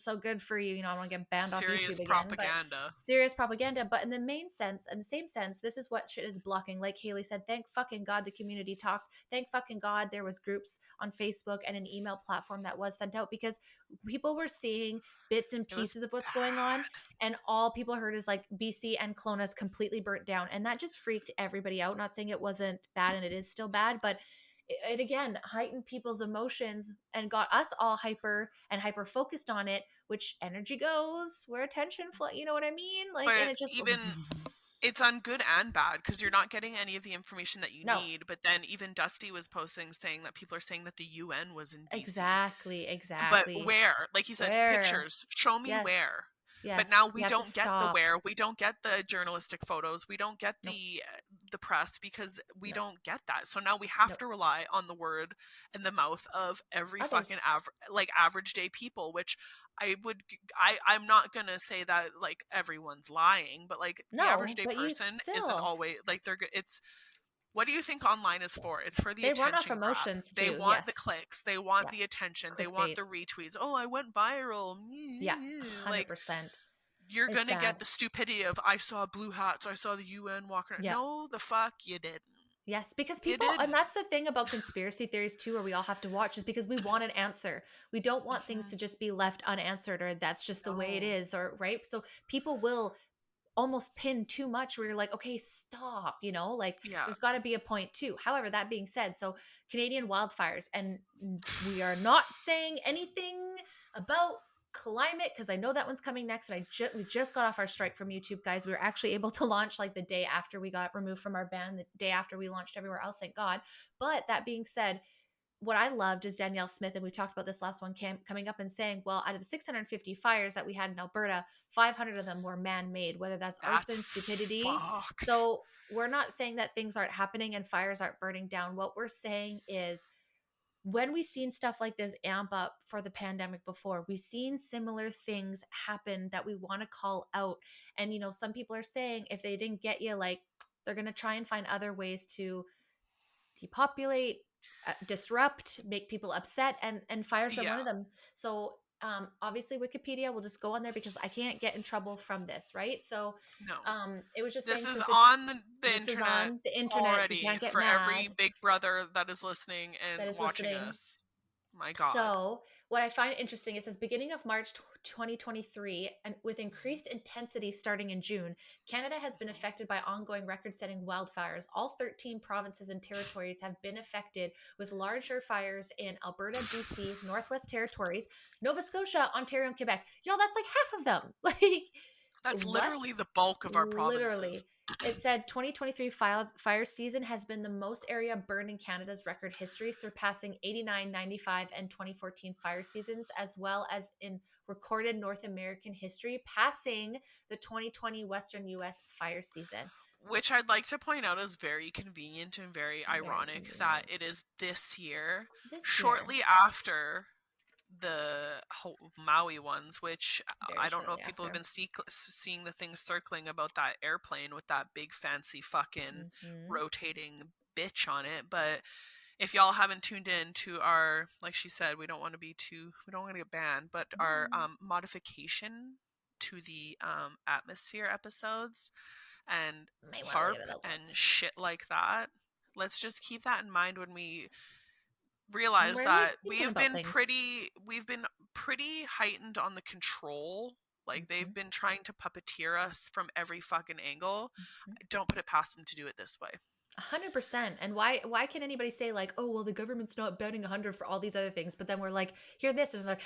so good for you. You know, I don't want to get banned off Serious YouTube again, but propaganda. serious propaganda. But in the main sense, in the same sense, this is what shit is blocking. Like Haley said, thank fucking God the community talked. Thank fucking God there was groups on Facebook and an email platform that was sent out, because people were seeing bits and It was pieces of what's going on. bad. And all people heard is like BC and Kelowna is completely burnt down. And that just freaked everybody out. Not saying it wasn't bad, and it is still bad, but it again heightened people's emotions and got us all hyper focused on it, which energy goes where attention flow, you know what I mean, like, and But it just even it's on good and bad because you're not getting any of the information that you no, need. But then even Dusty was posting saying that people are saying that the UN was in BC. exactly, But exactly. where? Like he said, Where? pictures. Show me Yes, where. But now yes, we we have to don't get the stop. where. We don't get the journalistic photos. We don't get Nope, the press because we nope, don't get that. So now we have nope. to rely on the word and the mouth of every fucking Others. average day people, which I'm not going to say that like everyone's lying, but like the average No, day but you person isn't still, always like it's what do you think online is for? It's for the they run off attention grab. emotions They too. want the Yes. clicks. They want Yeah. the attention. They want Clickbait. the retweets. Oh, I went viral. Yeah. Like, 100%. you're It's gonna get sad. the stupidity of I saw blue hats. I saw the UN walking. Yeah. No, the fuck you didn't. Yes, because You people, and didn't. that's the thing about conspiracy theories too, where we all have to watch, is because we want an answer. We don't want things Hmm. to just be left unanswered, or that's just the way it No. is, or right. So people will almost pin too much where you're like, okay, stop, like Yeah. there's got to be a point too. However, that being said, so Canadian wildfires, and we are not saying anything about climate because I know that one's coming next, and we just got off our strike from YouTube, guys. We were actually able to launch like the day after we got removed from our ban, the day after we launched everywhere else, thank God. But that being said, what I loved is Danielle Smith, and we talked about this last one, coming up and saying, well, out of the 650 fires that we had in Alberta, 500 of them were man-made, whether that's That's arson, stupidity. fucked. So we're not saying that things aren't happening and fires aren't burning down. What we're saying is, when we've seen stuff like this amp up for the pandemic before, we've seen similar things happen that we want to call out. And, some people are saying if they didn't get you, like, they're going to try and find other ways to depopulate, disrupt, make people upset, and fires are one Yeah. of them. So obviously Wikipedia will just go on there because I can't get in trouble from this, right? So No. it was just This saying, is since on the this is internet on the internet, so you already can't get for every mad big brother that is listening that and is watching listening. us. My God. So, what I find interesting, it says beginning of March 2023, and with increased intensity starting in June, Canada has been Mhm. affected by ongoing record setting wildfires. All 13 provinces and territories have been affected with larger fires in Alberta, BC, Northwest Territories, Nova Scotia, Ontario, and Quebec. Y'all, that's like half of them. Like, That's what? literally the bulk of our provinces. Literally. It said 2023 fire season has been the most area burned in Canada's record history, surpassing 89, 95, and 2014 fire seasons, as well as in recorded North American history, passing the 2020 Western US fire season. Which I'd like to point out is very convenient and very Very ironic that convenient. it is this year, This year, shortly after the Maui ones, which very I don't know shortly if people have after. been seeing the things circling about that airplane with that big fancy fucking Hmm. rotating bitch on it. But if y'all haven't tuned in to our, like she said, we don't want to get banned, but our modification to the atmosphere episodes and Might want to look HARP into those and ones. shit like that. Let's just keep that in mind when we realize When we're that thinking about things. we've been pretty heightened on the control. Like they've Hmm. been trying to puppeteer us from every fucking angle. Hmm. I don't put it past them to do it this way. 100%. And why can anybody say like, oh well, the government's not betting 100 for all these other things, but then we're like, hear this, and they're like,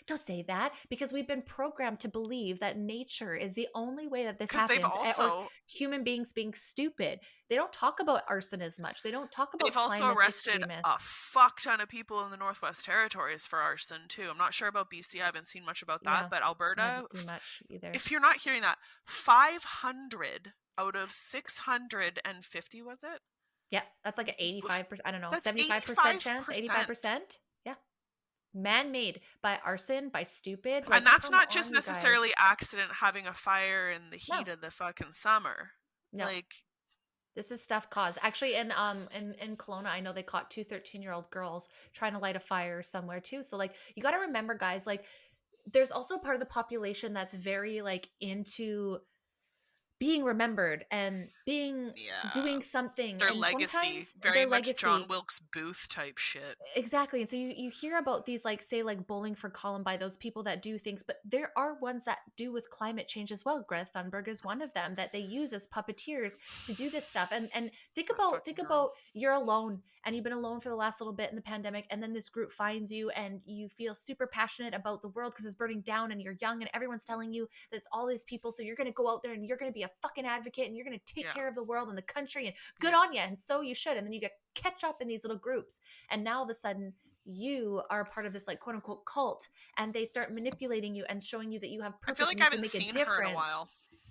don't say that, because we've been programmed to believe that nature is the only way that this Because happens, or human beings being stupid. They don't talk about arson as much. They don't talk they've about also climate arrested a extremists. fuck ton of people in the Northwest Territories for arson too. I'm not sure about BC. I haven't seen much about that, Yeah, but I Alberta, haven't seen much either. if you're not hearing that, 500 out of 650, was it? Yeah, that's like an 85%, I don't know, That's 75% chance, 85%. 85%. Yeah. Man-made by arson, by stupid. And Like, that's come not just on, you necessarily guys. accident having a fire in the heat No, of the fucking summer. no. Like, This is stuff caused. Actually, in Kelowna, I know they caught two 13-year-old girls trying to light a fire somewhere too. So like, you got to remember, guys, like, there's also part of the population that's very like into being remembered and being Yeah. doing something, Their and legacy, sometimes very their much John legacy. Wilkes Booth type shit. Exactly. And so you hear about these, like, say, like Bowling for Columbine, those people that do things, but there are ones that do with climate change as well. Greta Thunberg is one of them that they use as puppeteers to do this stuff. And That think fucking girl. about you're alone and you've been alone for the last little bit in the pandemic, and then this group finds you and you feel super passionate about the world because it's burning down and you're young and everyone's telling you there's all these people. So you're gonna go out there and you're gonna be a fucking advocate and you're gonna take Yeah. care of the world and the country, and good Yeah. on you. And so you should. And then you get catch up in these little groups, and now all of a sudden you are a part of this, like, quote unquote cult, and they start manipulating you and showing you that you have I feel purpose like and I you can haven't make a seen her in a difference. while.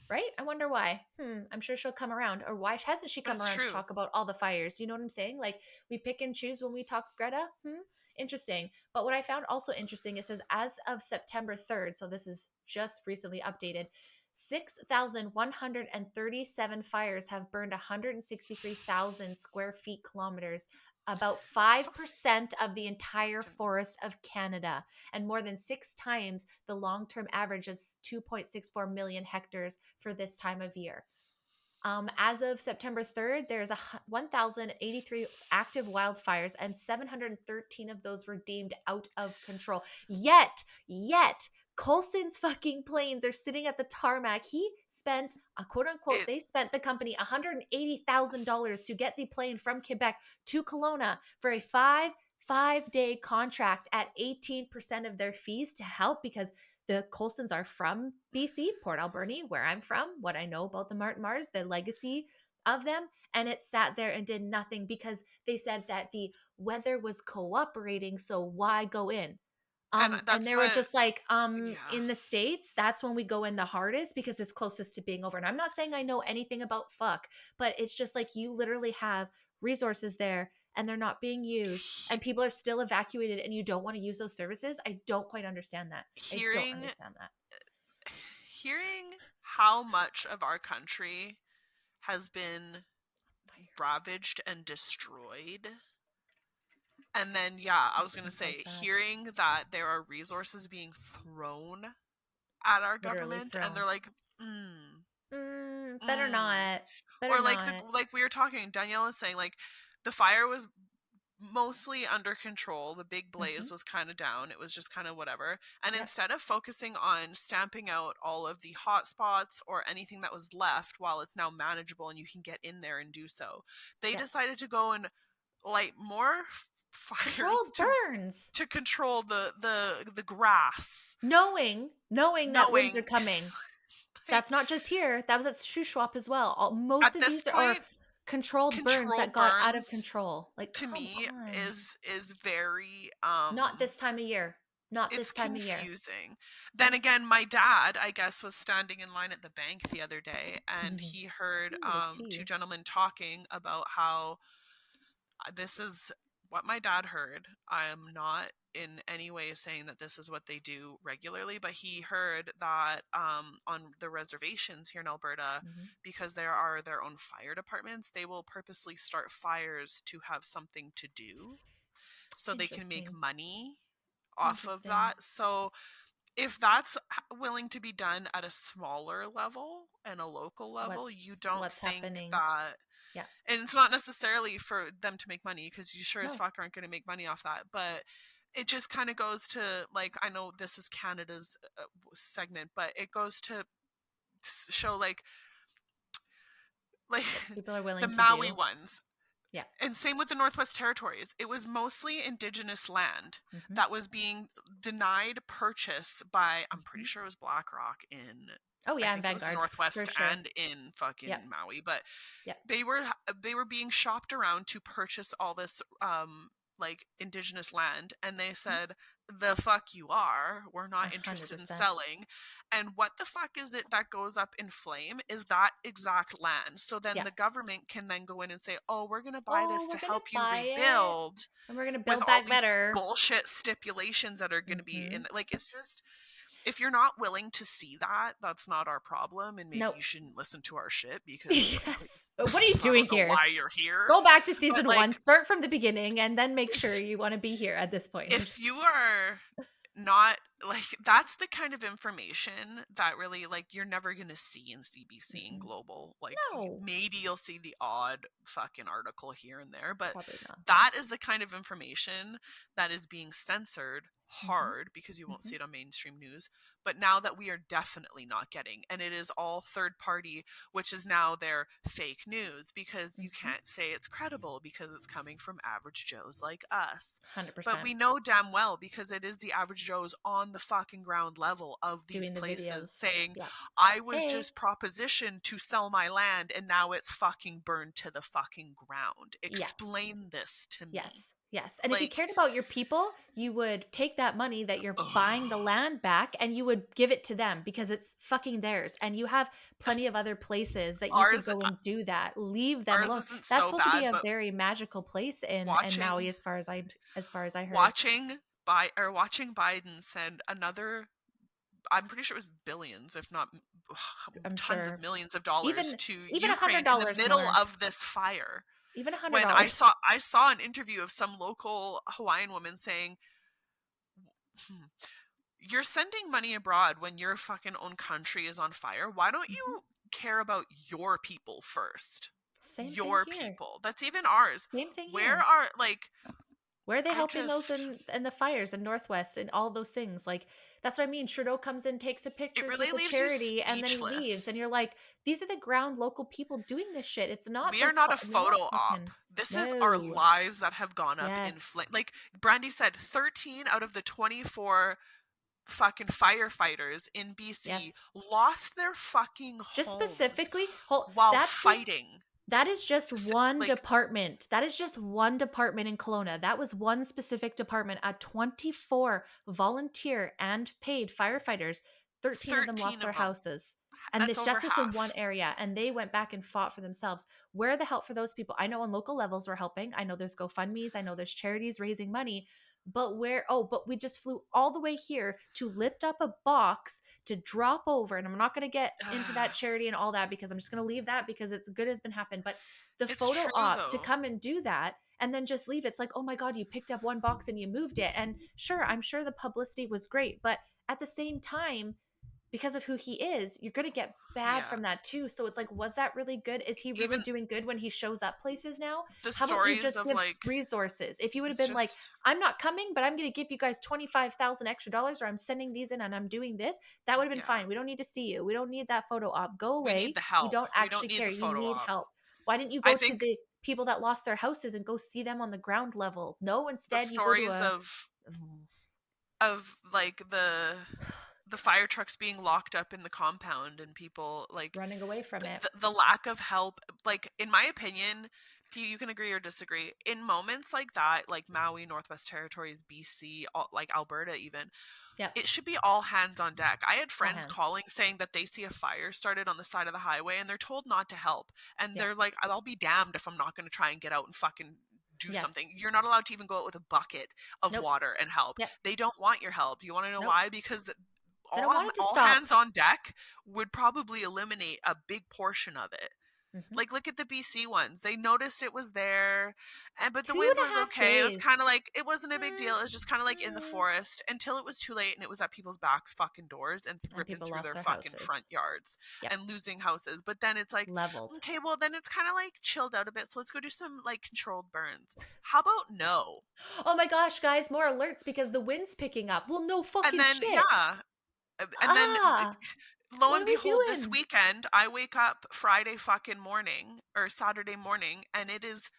Right? I wonder why. I'm sure she'll come around. Or why hasn't she come That's around to true. talk about all the fires? You know what I'm saying? Like, we pick and choose when we talk Greta. Interesting. But what I found also interesting, it says as of September 3rd, so this is just recently updated, 6,137 fires have burned 163,000 square feet kilometers, about So 5% of the entire fucking. forest of Canada, and more than 6 times the long term average is 2.64 million hectares for this time of year. As of September 3rd, there's 1,083 active wildfires, and 713 of those were deemed out of control. Yet, Colson's fucking planes are sitting at the tarmac. He spent, a quote unquote, It they spent the company $180,000 to get the plane from Quebec to Kelowna for a five-day contract at 18% of their fees to help, because the Colsons are from BC, Port Alberni, where I'm from, what I know about the Martin Mars, the legacy of them. And it sat there and did nothing because they said that the weather was cooperating. So why go in? and And that's they were what. just like, Yeah. in the States, that's when we go in the hardest because it's closest to being over. And I'm not saying I know anything about fuck, but it's just like you literally have resources there and they're not being used and He, people are still evacuated and you don't want to use those services. I don't quite understand that. I don't hearing understand that. hearing how much of our country has been Fire. ravaged and destroyed. And then, yeah, I was Makes going me to so say, sad. hearing that there are resources being thrown at our Literally government, and they're thrown. like, Better mm. not. Better Or like not. like we were talking, Danielle was saying, like, the fire was mostly under control. The big Hmm. blaze was kind of down. It was just kind of whatever. And Yep. instead of focusing on stamping out all of the hot spots or anything that was left while it's now manageable and you can get in there and do so, they Yep. decided to go and light more fires Controlled burns. to control the grass, Knowing that winds are knowing coming. like That's not just here. That was at Shuswap as well. Most at of this these are point controlled burns that controlled got out of burns control. Like, to come me on. is very Not this time of year. Not it's this time of year. confusing. Then That's again, my dad, I guess, was standing in line at the bank the other day and he heard Ooh, two tea. gentlemen talking about how this is what my dad heard. I am not in any way saying that this is what they do regularly, but he heard that on the reservations here in Alberta, Hmm. because there are their own fire departments, they will purposely start fires to have something to do so they can make Interesting. money off of Interesting. that. So if that's willing to be done at a smaller level and a local level, you don't What's think happening? that, Yeah. and it's not necessarily for them to make money because you sure as No. fuck aren't going to make money off that, but it just kind of goes to, like, I know this is Canada's segment, but it goes to show like What people are the willing to Maui do. ones. Yeah. And same with the Northwest Territories. It was mostly indigenous land Hmm. that was being denied purchase by, I'm pretty Hmm. sure it was BlackRock in, Oh I yeah, in think it was the Vanguard for Northwest sure. and in Yep. fucking Maui, but Yep. they were being shopped around to purchase all this like indigenous land, and they said, the fuck you are, we're A not hundred interested in percent. selling. And what the fuck is it that goes up in flame is that exact land. So then Yeah. the government can then go in and say, oh, we're going to buy Oh, this to we're gonna help you buy it rebuild, and we're gonna with build all back these better. bullshit stipulations that are going to be Hmm. in, like, it's just, if you're not willing to see that, that's not our problem, and maybe Nope. you shouldn't listen to our shit because, frankly, Yes. What are you I doing don't know here? why you're here. Go back to But season like, one, start from the beginning, and then make sure if you want to be here at this point. you are not like that's the kind of information that really like you're never going to see in CBC and Mm-mm. Global. Like No, maybe you'll see the odd fucking article here and there, but probably not. that is the kind of information that is being censored Mm-hmm. hard because you won't Mm-hmm. see it on mainstream news. But now that we are definitely not getting, and it is all third party, which is now their fake news because you Mm-hmm. can't say it's credible because it's coming from average Joes like us. But 100% we know damn well because it is the average Joes on the fucking ground level of these doing the places videos. saying, Yeah. I was Hey. just propositioned to sell my land and now it's fucking burned to the fucking ground. Yeah. Explain this to me. Yes. Yes. And if you Like, cared about your people, you would take that money that you're buying the ugh. land back and you would give it to them because it's fucking theirs. And you have plenty of other places that you could ours go and do that. Leave them ours alone. isn't That's so supposed to be bad, a but very magical place in Maui watching as far as I heard. watching watching Biden send another, I'm pretty sure it was billions, if not I'm tons of sure. millions of dollars Even to even a hundred Ukraine in the dollars middle more. of this fire. Even a hundred When dollars. I saw an interview of some local Hawaiian woman saying, "Hmm, you're sending money abroad when your fucking own country is on fire. Why don't Mhm. you care about your people first? Same thing Your here. people. That's even ours. Same thing Where here. are like Where are they I helping those just in the fires in Northwest and all those things? Like that's what I mean. Trudeau comes in, takes a it pictures really with the leaves you charity, and then he leaves. speechless. And you're like, these are the ground local people doing this shit. It's not We are those. not a They're not photo op. fucking. This is our No. lives that have gone up in Yes. flame. Like Brandy said, 13 out of the 24 fucking firefighters in BC Yes. lost their fucking Just homes specifically, whole. while That's just fighting. That is just one Like department. That is just one department in Kelowna. That was one specific department at 24 volunteer and paid firefighters. 13 of them 13 lost their of them. houses. And That's this over just was in one half. area. And they went back and fought for themselves. Where are the help for those people? I know on local levels we're helping. I know there's GoFundMe's. I know there's charities raising money. But but we just flew all the way here to lift up a box to drop over. And I'm not going to get into that charity and all that because I'm just going to leave that because it's good has been happened. But the It's photo true op to though. come and do that and then just leave, it's like, oh my God, you picked up one box and you moved it. And sure, I'm sure the publicity was great. But at the same time, because of who he is, you're going to get bad Yeah. from that too. So it's like, was that really good? Is he really Even doing good when he shows up places now? the How about you stories just of give like resources? If you would have it's been like, just I'm not coming, but I'm going to give you guys 25,000 extra dollars, or I'm sending these in and I'm doing this, that would have been yeah. fine. We don't need to see you. We don't need that photo op. Go We need away. the You help. don't We don't actually need care. the You photo need op. help. Why didn't you I go to think the people that lost their houses and go see them on the ground level? No, the instead you go to stories a of like the fire trucks being locked up in the compound and people like running away from it. the lack of help, like in my opinion, you can agree or disagree, in moments like that, like Maui, Northwest Territories, BC, like Alberta even, Yep. it should be all hands on deck. I had All friends hands. calling saying that they see a fire started on the side of the highway and they're told not to help, and Yep. they're like, I'll be damned if I'm not going to try and get out and fucking do Yes. something. You're not allowed to even go out with a bucket of Nope. water and help. Yep. They don't want your help. Do you want to know Nope. why? Because They don't want it to all stop. hands on deck would probably eliminate a big portion of it. Hmm. Like look at the BC ones. They noticed it was there, and but the Two wind and a was half okay. It was days. kind of like it wasn't a big Mm, deal. It was just kind of like in the mm. forest until it was too late and it was at people's back fucking doors and And ripping people through lost their their fucking front houses. yards Yep. and losing houses. But then it's like, Leveled. okay, well then it's kind of like chilled out a bit. So let's go do some like controlled burns. How about no? Oh my gosh, guys, more alerts because the wind's picking up. Well, no And fucking then shit. yeah, and then Ah, lo what and are we behold, this doing? weekend I wake up Friday fucking morning or Saturday morning and it is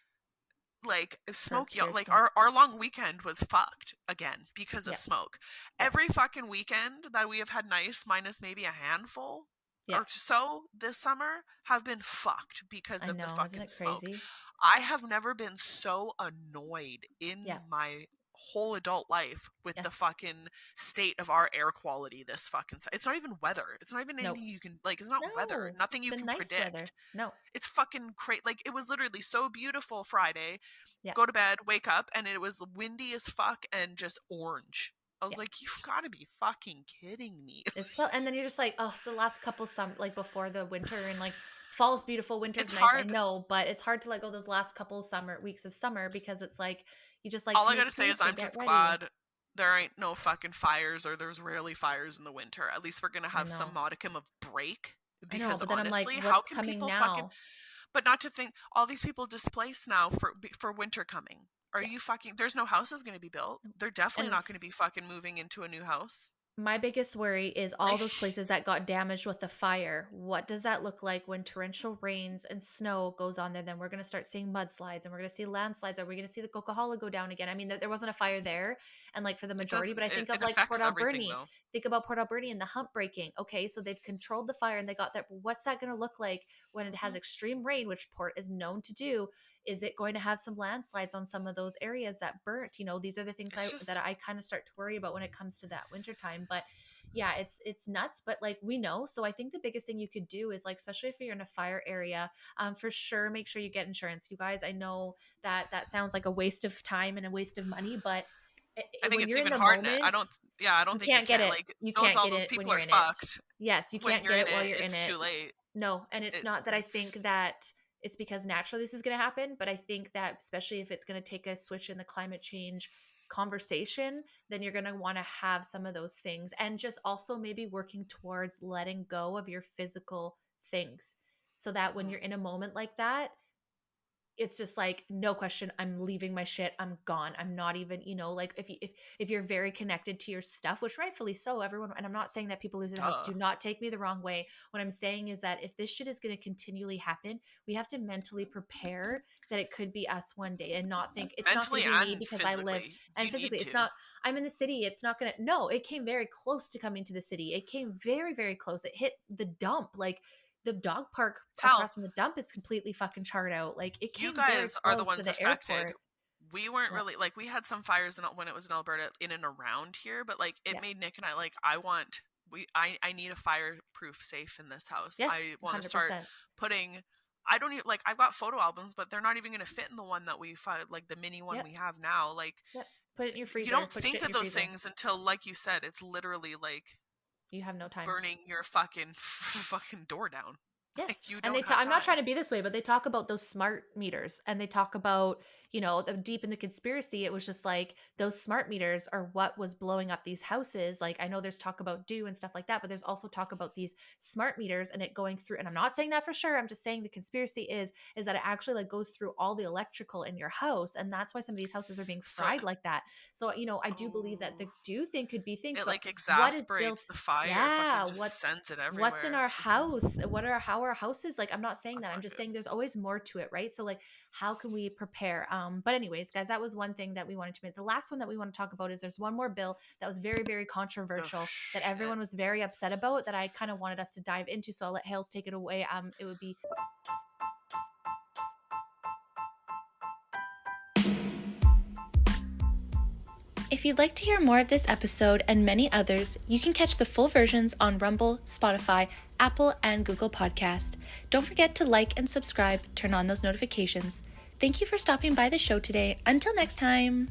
like Dark smoke, clear like smoke. our long weekend was fucked again because of Yep. smoke. Yep. Every fucking weekend that we have had nice minus maybe a handful Yep. or so this summer have been fucked because I of the know. Isn't fucking it smoke. crazy? I have never been so annoyed in Yeah. my whole adult life with the Yes. fucking state of our air quality this fucking it's not even weather, it's not even Nope. anything you can like, it's not weather, No. nothing It's you been can nice weather. predict. No. It's fucking crazy. Like it was literally so beautiful Friday, Yeah. go to bed, wake up, and it was windy as fuck and just orange. I was Yeah. like, you've got to be fucking kidding me. It's so, and then you're just like, oh, so the last couple like before the winter and like fall's beautiful, winter's It's nice. I hard. know, but it's hard to let go those last couple summer weeks of summer because it's like you just like All to I got make to say is peace or I'm get just ready. glad. there ain't no fucking fires, or there's rarely fires in the winter. At least we're gonna I have some know. modicum of break. I know, Because but then I'm like, honestly, how what's can coming people fucking? now? But not to think all these people displaced now for winter coming. Are Yeah. you fucking? There's no houses going to be built. They're definitely And not going to be fucking moving into a new house. my biggest worry is all Like, those places that got damaged with the fire. What does that look like when torrential rains and snow goes on there? Then we're going to start seeing mudslides and we're going to see landslides. Are we going to see the Coquihalla go down again? I mean, there wasn't a fire there, and like for the it majority, does. but I think of It like Port affects everything Alberni. though. Think about Port Alberni and the hump breaking. Okay, so they've controlled the fire and they got that. But what's that going to look like when it has Hmm. extreme rain, which Port is known to do? Is it going to have some landslides on some of those areas that burnt? These are the things It's that just I kind of start to worry about when it comes to that wintertime. But yeah, it's nuts, but like we know. So I think the biggest thing you could do is like, especially if you're in a fire area, for sure, make sure you get insurance. You guys, I know that that sounds like a waste of time and a waste of money, but I think when it's you're in even the hard. I moment, don't. Yeah, I don't you think you can't get can. it. Like You those, can't all get those it when people you're are in it. fucked. Yes, you When can't you're get in it while it, you're in it's it. too late. No, and it's not that I It's think that it's because naturally this is going to happen, but I think that especially if it's going to take a switch in the climate change conversation, then you're going to want to have some of those things and just also maybe working towards letting go of your physical things so that when mhm. you're in a moment like that, it's just like no question, I'm leaving my shit, I'm gone, I'm not even, like if you're very connected to your stuff, which rightfully so, everyone, and I'm not saying that people lose their house, Duh. do not take me the wrong way. What I'm saying is that if this shit is going to continually happen, we have to mentally prepare that it could be us one day and not think it's not going Mentally to be me and because I live, physically, and you physically need it's to. not, I'm in the city, it's not going to, no, it came very close to coming to the city, it came very very close, it hit the dump, like the dog park Hell, across from the dump is completely fucking charred out. Like it you came very guys are the close to ones the affected. airport. We weren't Yeah. really like we had some fires when it was in Alberta in and around here, but like it Yeah. made Nick and I like I want I need a fireproof safe in this house. Yes. I want to start 100%. putting. I don't even like I've got photo albums, but they're not even going to fit in the one that we find, like the mini one Yep. we have now. Like Yep. Put it in your you freezer. don't Put shit think in of your those freezer. things until, like you said, it's literally like You have no time. burning your fucking fucking door down. Yes, Like you and don't have I'm not trying time. to be this way, but they talk about those smart meters and they talk about, deep in the conspiracy, it was just like those smart meters are what was blowing up these houses. Like I know there's talk about dew and stuff like that, but there's also talk about these smart meters and it going through, and I'm not saying that for sure. I'm just saying the conspiracy is that it actually like goes through all the electrical in your house, and that's why some of these houses are being So, fried like that. So, I do believe that oh, the dew thing could be things, it but like what is exasperates built, the fire. Fucking yeah, just sends it what's in everywhere. our house, how our houses, like I'm not saying that, That's I'm not just good. saying there's always more to it, right? So like how can we prepare, but anyways guys, that was one thing that we wanted to make. The last one that we want to talk about is there's one more bill that was very very Oh controversial that shit. everyone was very upset about that I kind of wanted us to dive into, so I'll let Hales take it away. It would be, if you'd like to hear more of this episode and many others, you can catch the full versions on Rumble, Spotify, Apple, and Google Podcast. Don't forget to like and subscribe, turn on those notifications. Thank you for stopping by the show today. Until next time.